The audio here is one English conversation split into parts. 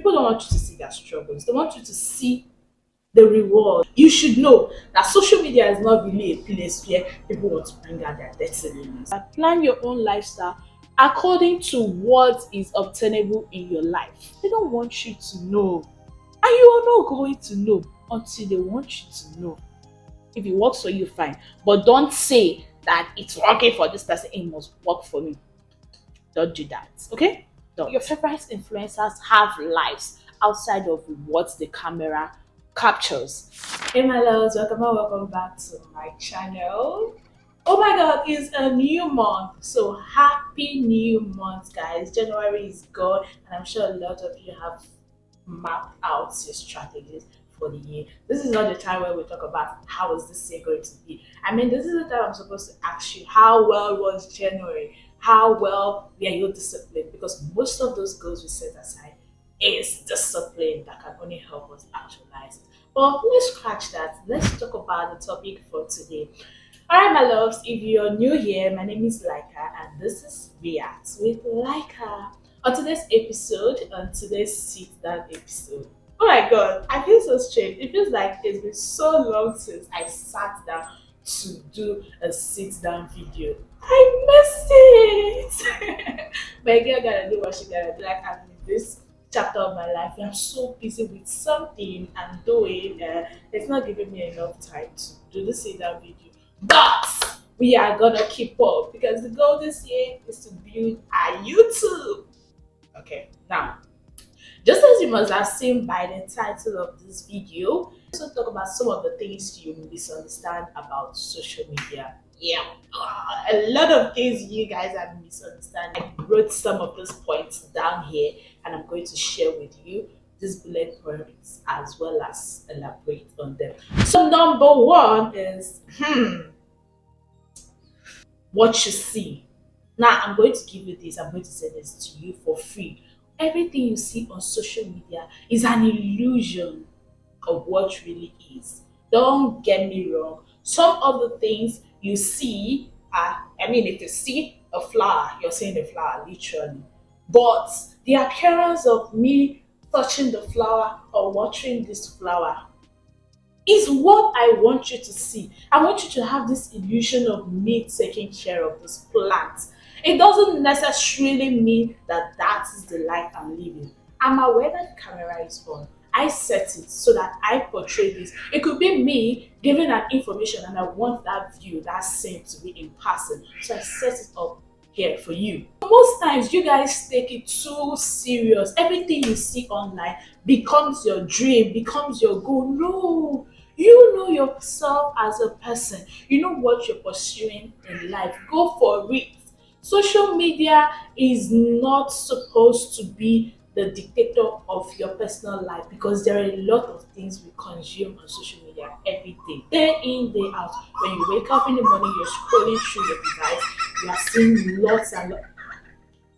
People don't want you to see their struggles. They want you to see the reward. You should know that social media is not really a place where people want to bring out their dirty limits. Plan your own lifestyle according to what is obtainable in your life. They don't want you to know, and you are not going to know until they want you to know. If it works for you, fine, but don't say that it's working for this person, it must work for me. Don't do that, okay? Don't. Your favorite influencers have lives outside of what the camera captures. Hey my loves, welcome and welcome back to my channel. Oh my god, it's a new month. So happy new month, guys. January is gone, and I'm sure a lot of you have mapped out your strategies for the year. This is not the time where we talk about how is this year going to be. I mean, this is the time I'm supposed to ask you how well was January? How well were you disciplined? Because most of those goals we set aside is discipline that can only help us actualize it. But let's scratch that. Let's talk about the topic for today. Alright, my loves, if you're new here, my name is Laika and this is React with Laika. On today's episode, on today's sit down episode, oh my god, I feel so strange. It feels like it's been so long since I sat down to do a sit down video. I missed it. My girl gotta do what she gotta do. Like, I'm in this chapter of my life, I'm so busy with something I'm doing. It's not giving me enough time to do the sit down video. But we are gonna keep up because the goal this year is to build our YouTube. Okay, now, just as you must have seen by the title of this video, also talk about some of the things you misunderstand about social media. Yeah, a lot of things you guys are misunderstanding. I wrote some of those points down here and I'm going to share with you these bullet points as well as elaborate on them. So number one is what you see. Now I'm going to give you this, I'm going to say this to you for free. Everything you see on social media is an illusion of what really is. Don't get me wrong. Some of the things you see are, I mean, if you see a flower, you're seeing the flower literally. But the appearance of me touching the flower or watering this flower is what I want you to see. I want you to have this illusion of me taking care of this plant. It doesn't necessarily mean that that is the life I'm living. I'm aware that the camera is on. I set it so that I portray this. It could be me giving an information and I want that view, that scene to be in person. So I set it up here for you. Most times you guys take it too serious. Everything you see online becomes your dream, becomes your goal. No, you know yourself as a person. You know what you're pursuing in life. Go for it. Social media is not supposed to be the dictator of your personal life because there are a lot of things we consume on social media every day in, day out. When you wake up in the morning, you're scrolling through your device, you are seeing lots and lots.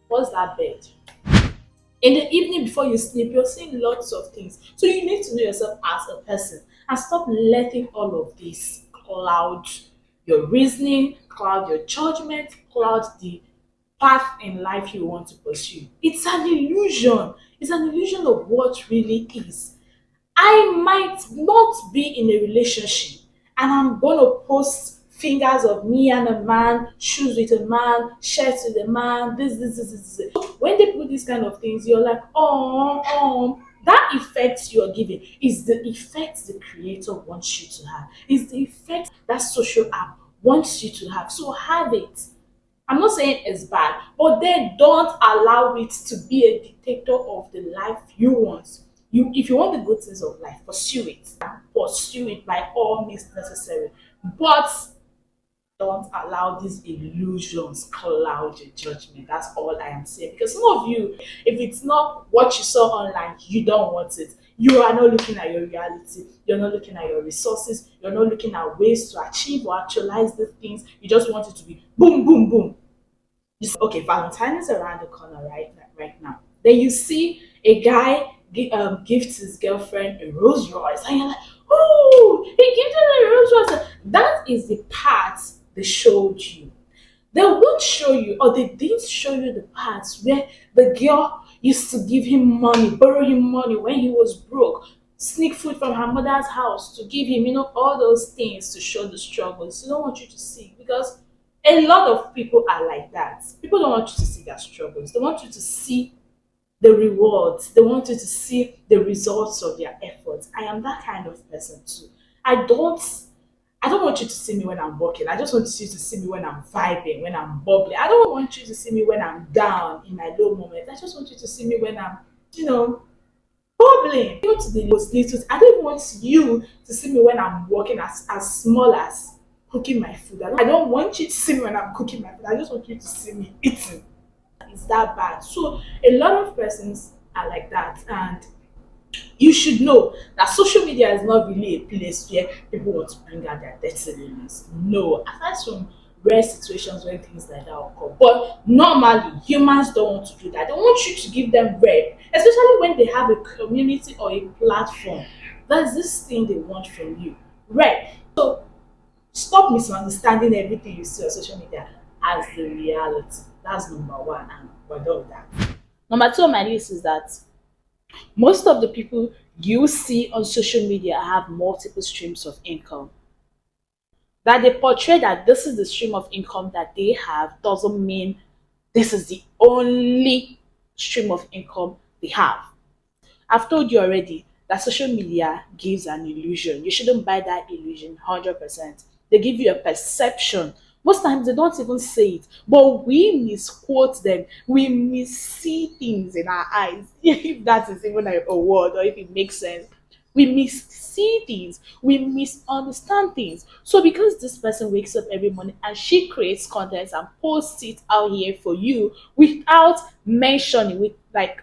What's that bed? In the evening before you sleep, you're seeing lots of things. So you need to know yourself as a person and stop letting all of this cloud your reasoning, cloud your judgment, cloud the path in life you want to pursue. It's an illusion. It's an illusion of what really is. I might not be in a relationship and I'm gonna post fingers of me and a man, shoes with a man, shirts with a man, this. When they put these kind of things, you're like, that effect you're giving is the effect the creator wants you to have. Is the effect that social app wants you to have. So have it. I'm not saying it's bad, but then don't allow it to be a dictator of the life you want. If you want the good things of life, pursue it. Pursue it by all means necessary. But don't allow these illusions cloud your judgment. That's all I am saying. Because some of you, if it's not what you saw online, you don't want it. You are not looking at your reality. You're not looking at your resources. You're not looking at ways to achieve or actualize these things. You just want it to be boom, boom, boom. Okay, Valentine is around the corner right now. Then you see a guy gifts his girlfriend a Rolls Royce, and you're like, oh, he gifted her a Rolls Royce. That is the part they showed you. They won't show you, or they didn't show you the parts where the girl used to give him money, borrow him money when he was broke, sneak food from her mother's house to give him, all those things to show the struggles. They don't want you to see, because a lot of people are like that. People don't want you to see their struggles. They want you to see the rewards. They want you to see the results of their efforts. I am that kind of person too. I don't I don't want you to see me when I'm working. I just want you to see me when I'm vibing, when I'm bubbling. I don't want you to see me when I'm down in my low moments. I just want you to see me when I'm, you know, bubbling. Even to the most little. I don't even want you to see me when I'm working as small as cooking my food. I don't want you to see me when I'm cooking my food. I just want you to see me eating. It's that bad. So a lot of persons are like that, and you should know that social media is not really a place where people want to bring out their dirty feelings. No, aside from rare situations when things like that occur. But normally, humans don't want to do that. They want you to give them rep, especially when they have a community or a platform. That's this thing they want from you. Rep. So stop misunderstanding everything you see on social media as the reality. That's number one, and we're done with that. Number two on my list is that most of the people you see on social media have multiple streams of income. That they portray that this is the stream of income that they have doesn't mean this is the only stream of income they have. I've told you already that social media gives an illusion. You shouldn't buy that illusion 100%. They give you a perception. Most times they don't even say it, but we misquote them. We missee things in our eyes, if that is even a word or if it makes sense. We missee things, we misunderstand things. So because this person wakes up every morning and she creates content and posts it out here for you without mentioning, with like,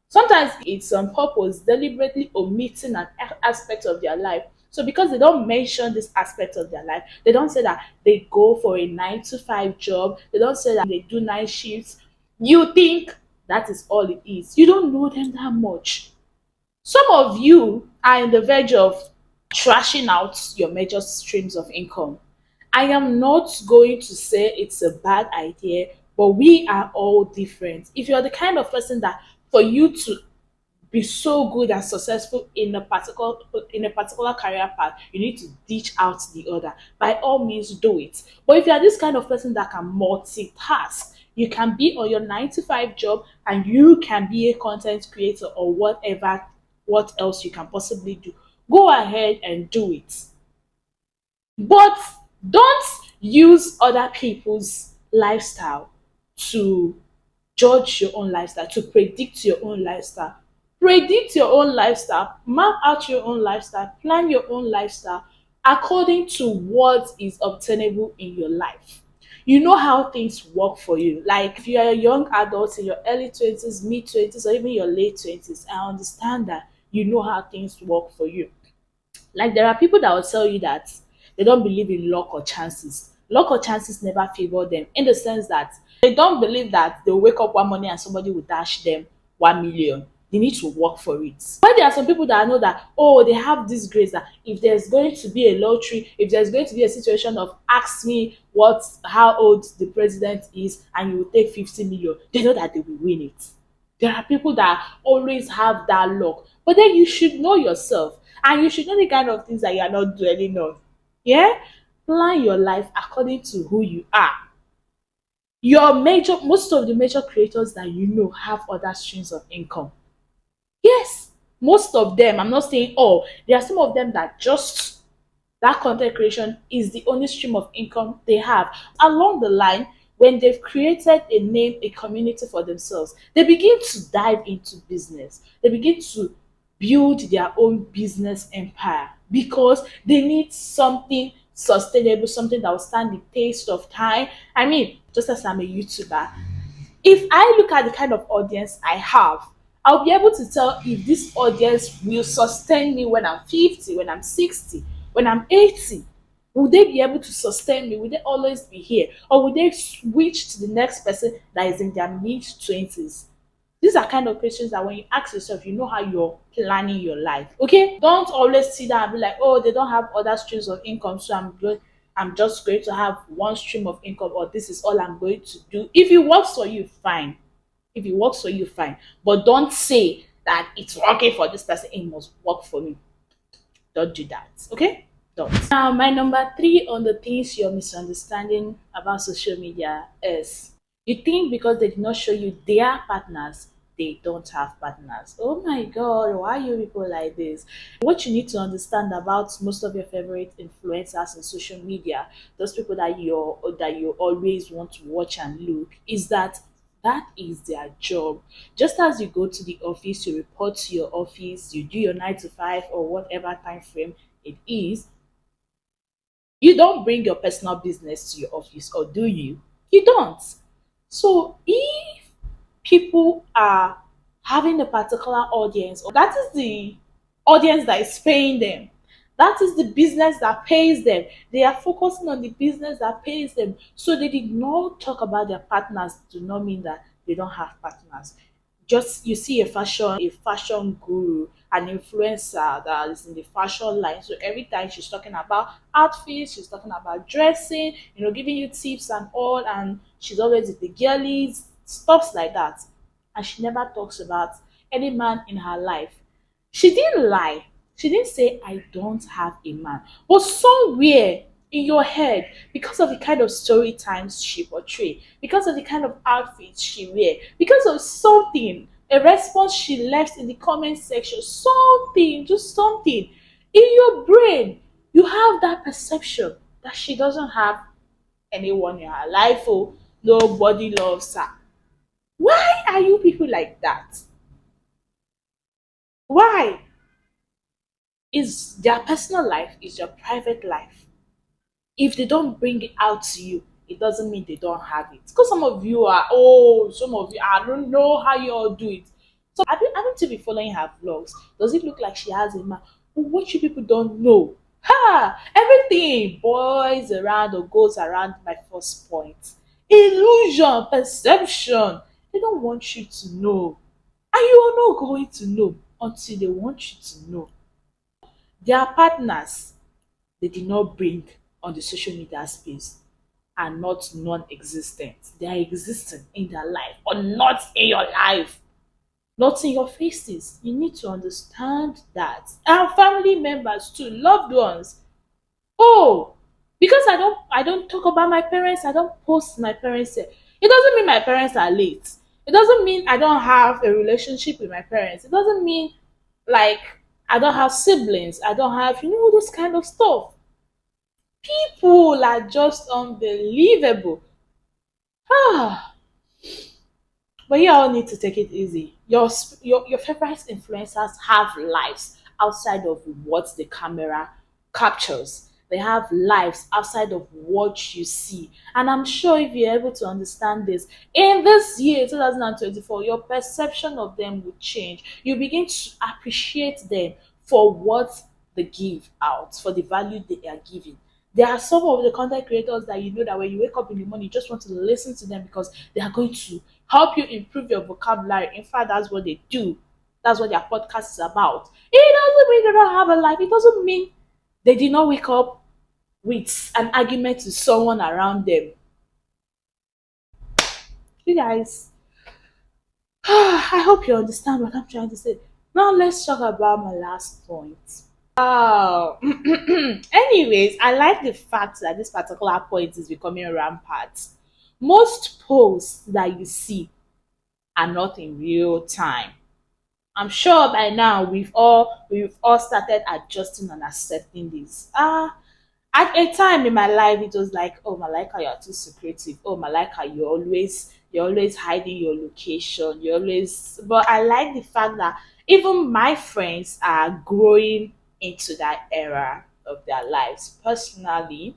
sometimes it's on purpose, deliberately omitting an aspect of their life. So because they don't mention this aspect of their life, they don't say that they go for a 9 to 5 job, they don't say that they do night shifts. You think that is all it is. You don't know them that much. Some of you are in the verge of trashing out your major streams of income. I am not going to say it's a bad idea, but we are all different. If you're the kind of person that for you to be so good and successful in a particular career path, you need to ditch out the other. By all means, do it. But if you are this kind of person that can multitask, you can be on your 9 to 5 job and you can be a content creator or whatever, what else you can possibly do. Go ahead and do it. But don't use other people's lifestyle to judge your own lifestyle, to predict your own lifestyle. Predict your own lifestyle, map out your own lifestyle, plan your own lifestyle according to what is obtainable in your life. You know how things work for you. Like if you are a young adult in your early 20s, mid 20s, or even your late 20s, I understand that you know how things work for you. Like there are people that will tell you that they don't believe in luck or chances. Luck or chances never favor them in the sense that they don't believe that they'll wake up one morning and somebody will dash them 1 million. They need to work for it. But there are some people that know that, oh, they have this grace that if there's going to be a lottery, if there's going to be a situation of ask me how old the president is and you will take 50 million, they know that they will win it. There are people that always have that luck. But then you should know yourself and you should know the kind of things that you are not dwelling on. Yeah? Plan your life according to who you are. Most of the major creators that you know have other streams of income. Yes, most of them. I'm not saying all. There are some of them that just that content creation is the only stream of income they have. Along the line, when they've created a name, a community for themselves, they begin to dive into business. They begin to build their own business empire because they need something sustainable, something that will stand the test of time. I mean, just as I'm a YouTuber, if I look at the kind of audience I have, I'll be able to tell if this audience will sustain me when I'm 50, when I'm 60, when I'm 80. Will they be able to sustain me? Will they always be here? Or will they switch to the next person that is in their mid 20s? These are kind of questions that when you ask yourself, you know how you're planning your life. Okay? Don't always sit down and be like, oh, they don't have other streams of income, so I'm just going to have one stream of income, or this is all I'm going to do. If it works for you, fine. If it works for you, fine. But don't say that it's working for this person, it must work for me. Don't do that. Okay? Don't. Now, my number three on the things you're misunderstanding about social media is you think because they did not show you their partners, they don't have partners. Oh my god, why are you people like this? What you need to understand about most of your favorite influencers on social media, those people that you always want to watch and look, is that that is their job. Just as you go to the office, you report to your office, you do your 9 to 5 or whatever time frame it is, you don't bring your personal business to your office, or do you? You don't. So if people are having a particular audience, or that is the audience that is paying them, that is the business that pays them, they are focusing on the business that pays them. So they did not talk about their partners, do not mean that they don't have partners. Just you see a fashion guru, an influencer that is in the fashion line, so every time she's talking about outfits, she's talking about dressing, giving you tips and all, and she's always with the girlies, stuffs like that, and she never talks about any man in her life. She didn't lie. She didn't say, I don't have a man. But somewhere in your head, because of the kind of story times she portray, because of the kind of outfits she wear, because of something, a response she left in the comment section, something, just something, in your brain, you have that perception that she doesn't have anyone in her life, or nobody loves her. Why are you people like that? Why? Is their personal life is your private life. If they don't bring it out to you, it doesn't mean they don't have it. Because some of you, I don't know how you all do it. So I don't to be following her vlogs. Does it look like she has a man? But what you people don't know, everything boils around or goes around my first point. Illusion, perception. They don't want you to know. And you are not going to know until they want you to know. Their partners they did not bring on the social media space are not non-existent. They are existing in their life, or not in your life, not in your faces. You need to understand that. And family members too, loved ones. Oh, because I don't talk about my parents, I don't post my parents. It doesn't mean my parents are late. It doesn't mean I don't have a relationship with my parents. It doesn't mean like I don't have siblings. I don't have this kind of stuff. People are just unbelievable. Ah, but you all need to take it easy. Your favorite influencers have lives outside of what the camera captures. They have lives outside of what you see. And I'm sure if you're able to understand this, in this year, 2024, your perception of them will change. You begin to appreciate them for what they give out, for the value they are giving. There are some of the content creators that you know that when you wake up in the morning, you just want to listen to them because they are going to help you improve your vocabulary. In fact, that's what they do. That's what their podcast is about. It doesn't mean they don't have a life. It doesn't mean they did not wake up with an argument with someone around them. You guys, I hope you understand what I'm trying to say. Now let's talk about my last point. Oh, anyways, I like the fact that this particular point is becoming rampant. Most posts that you see are not in real time. I'm sure by now we've all started adjusting and accepting this. At a time in my life, it was like, oh Malika, you're too secretive. Oh Malika, you're always hiding your location. But I like the fact that even my friends are growing into that era of their lives. Personally,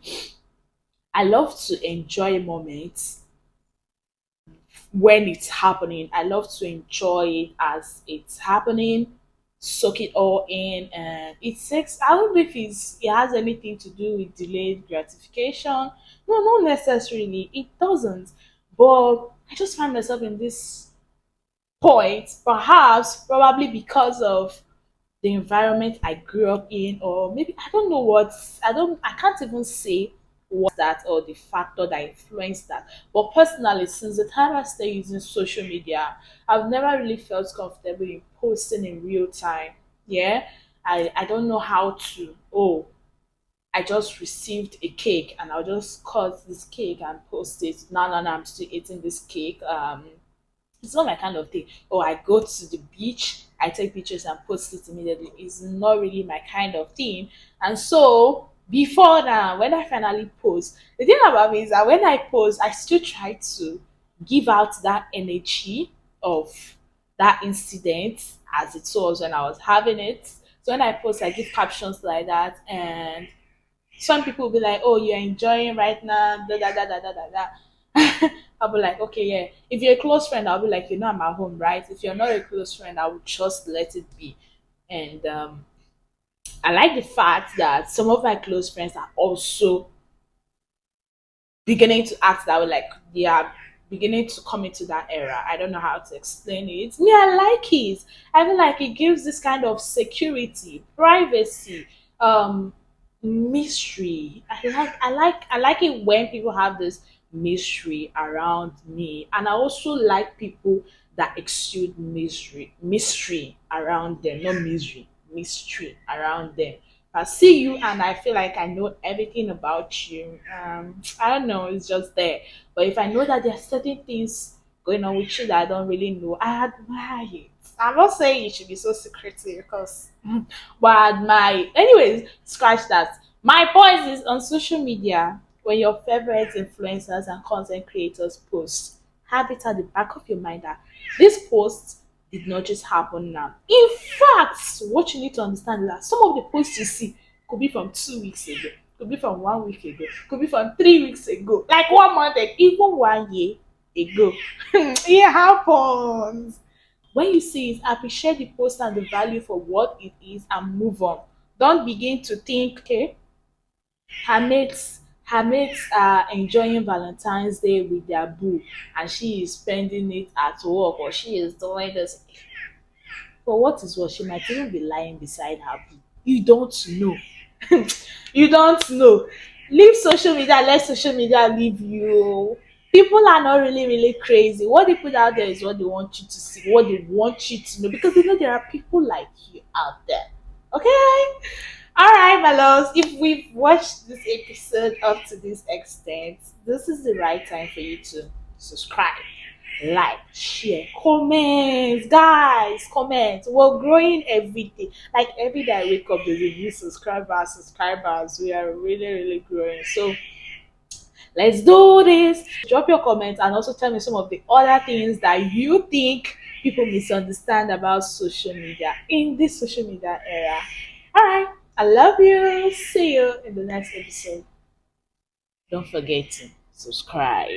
I love to enjoy moments when it's happening. I love to enjoy it as it's happening, soak it all in, and it takes. I don't know if it has anything to do with delayed gratification. No, not necessarily. It doesn't. But I just find myself in this point, perhaps, probably because of the environment I grew up in, or maybe I don't know what I can't even say was that or the factor that influenced that. But personally, since the time I started using social media, I've never really felt comfortable in posting in real time. Yeah. I don't know how to. Oh, I just received a cake and I'll just cut this cake and post it. No, no, no, I'm still eating this cake. It's not my kind of thing. Oh, I go to the beach, I take pictures and post it immediately. It's not really my kind of thing. And so before now, when I finally post, the thing about me is that when I post, I still try to give out that energy of that incident as it was when I was having it. So when I post, I give captions like that, and some people will be like, "Oh, you're enjoying right now." Da da da da da da da. I'll be like, "Okay, yeah." If you're a close friend, I'll be like, "You know, I'm at home, right?" If you're not a close friend, I would just let it be. And I like the fact that some of my close friends are also beginning to act that way, like they are beginning to come into that era. I don't know how to explain it. Me, I like it. I feel like it gives this kind of security, privacy, um, mystery. I like it when people have this mystery around me. And I also like people that exude mystery around them, not misery, mystery around them. I see you and I feel like I know everything about you. I don't know, it's just there. But if I know that there are certain things going on with you that I don't really know, I admire it. I'm not saying you should be so secretive because, but I admire it. Anyways, scratch that. My point is on social media, when your favorite influencers and content creators post, have it at the back of your mind that this post did not just happen now. In fact, what you need to understand is that some of the posts you see could be from 2 weeks ago, could be from 1 week ago, could be from 3 weeks ago, like 1 month, and even 1 year ago. It happens. When you see it, appreciate the post and the value for what it is and move on. Don't begin to think, okay, her mates are enjoying Valentine's Day with their boo and she is spending it at work or she is doing this. But what is what? She might even be lying beside her boo. You don't know. You don't know. Leave social media, let social media leave you. People are not really, really crazy. What they put out there is what they want you to see, what they want you to know, because they know there are people like you out there. Okay? All right, my loves. If we've watched this episode up to this extent, this is the right time for you to subscribe, like, share, comment, guys. Comment. We're growing every day. Like every day I wake up, there's a new subscribers. We are really, really growing. So let's do this. Drop your comments and also tell me some of the other things that you think people misunderstand about social media in this social media era. All right. I love you. See you in the next episode. Don't forget to subscribe.